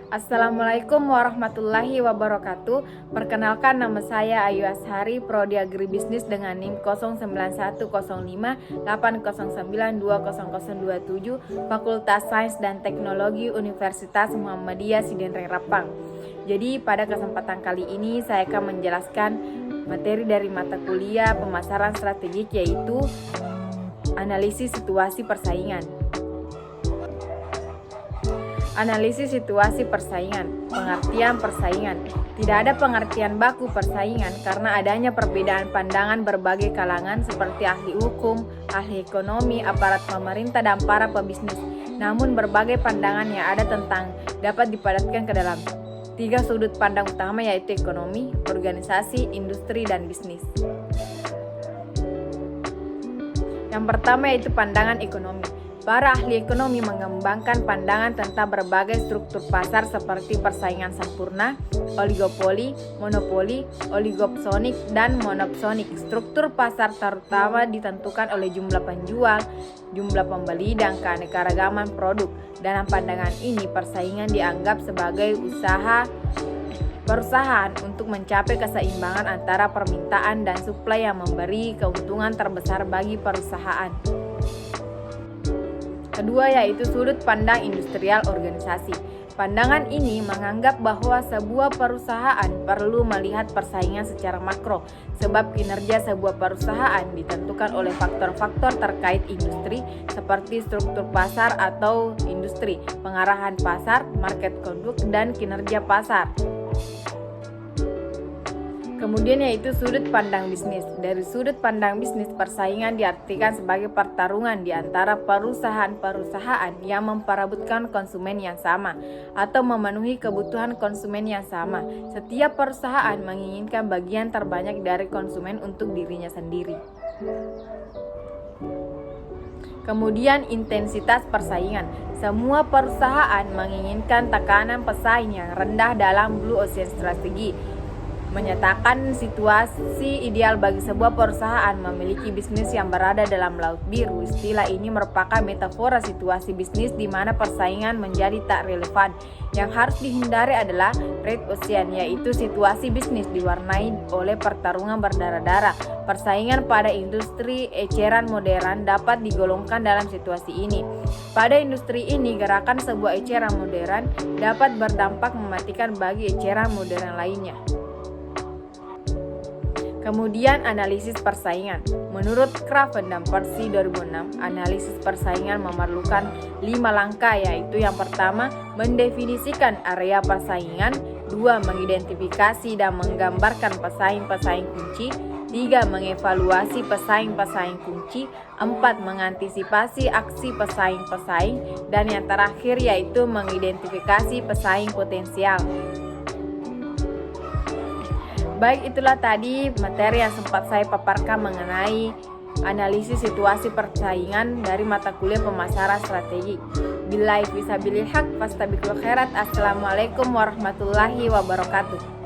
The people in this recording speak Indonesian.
Assalamualaikum warahmatullahi wabarakatuh. Perkenalkan, nama saya Ayu Ashari, Prodi Agribisnis dengan NIM 091580920027, Fakultas Sains dan Teknologi Universitas Muhammadiyah Sidenreng Rapang. Jadi pada kesempatan kali ini saya akan menjelaskan materi dari mata kuliah pemasaran strategik, yaitu analisis situasi persaingan. Analisis situasi persaingan. Pengertian persaingan. Tidak ada pengertian baku persaingan karena adanya perbedaan pandangan berbagai kalangan seperti ahli hukum, ahli ekonomi, aparat pemerintah, dan para pebisnis. Namun berbagai pandangan yang ada tentang dapat dipadatkan ke dalam 3 sudut pandang utama, yaitu ekonomi, organisasi, industri, dan bisnis. Yang pertama yaitu pandangan ekonomi. Para ahli ekonomi mengembangkan pandangan tentang berbagai struktur pasar seperti persaingan sempurna, oligopoli, monopoli, oligopsonik, dan monopsonik. Struktur pasar terutama ditentukan oleh jumlah penjual, jumlah pembeli, dan keanekaragaman produk. Dalam pandangan ini, persaingan dianggap sebagai perusahaan untuk mencapai keseimbangan antara permintaan dan suplai yang memberi keuntungan terbesar bagi perusahaan. Kedua yaitu sudut pandang industrial organisasi. Pandangan ini menganggap bahwa sebuah perusahaan perlu melihat persaingan secara makro, sebab kinerja sebuah perusahaan ditentukan oleh faktor-faktor terkait industri seperti struktur pasar atau industri, pengarahan pasar, market conduct, dan kinerja pasar. Kemudian yaitu sudut pandang bisnis. Dari sudut pandang bisnis, persaingan diartikan sebagai pertarungan di antara perusahaan-perusahaan yang memperebutkan konsumen yang sama atau memenuhi kebutuhan konsumen yang sama. Setiap perusahaan menginginkan bagian terbanyak dari konsumen untuk dirinya sendiri. Kemudian intensitas persaingan. Semua perusahaan menginginkan tekanan pesaing yang rendah dalam Blue Ocean Strategy. Menyatakan situasi ideal bagi sebuah perusahaan memiliki bisnis yang berada dalam laut biru. Istilah ini merupakan metafora situasi bisnis di mana persaingan menjadi tak relevan. Yang harus dihindari adalah red ocean, yaitu situasi bisnis diwarnai oleh pertarungan berdarah-darah. Persaingan pada industri eceran modern dapat digolongkan dalam situasi ini. Pada industri ini, gerakan sebuah eceran modern dapat berdampak mematikan bagi eceran modern lainnya. Kemudian analisis persaingan. Menurut Craven dan Percy 2006, analisis persaingan memerlukan 5 langkah, yaitu yang pertama, mendefinisikan area persaingan, 2, mengidentifikasi dan menggambarkan pesaing-pesaing kunci, 3, mengevaluasi pesaing-pesaing kunci, 4, mengantisipasi aksi pesaing-pesaing, dan yang terakhir yaitu mengidentifikasi pesaing potensial. Baik, itulah tadi materi yang sempat saya paparkan mengenai analisis situasi persaingan dari mata kuliah pemasaran strategik. Billahi fisabilil haq fastabiqul khairat. Assalamualaikum warahmatullahi wabarakatuh.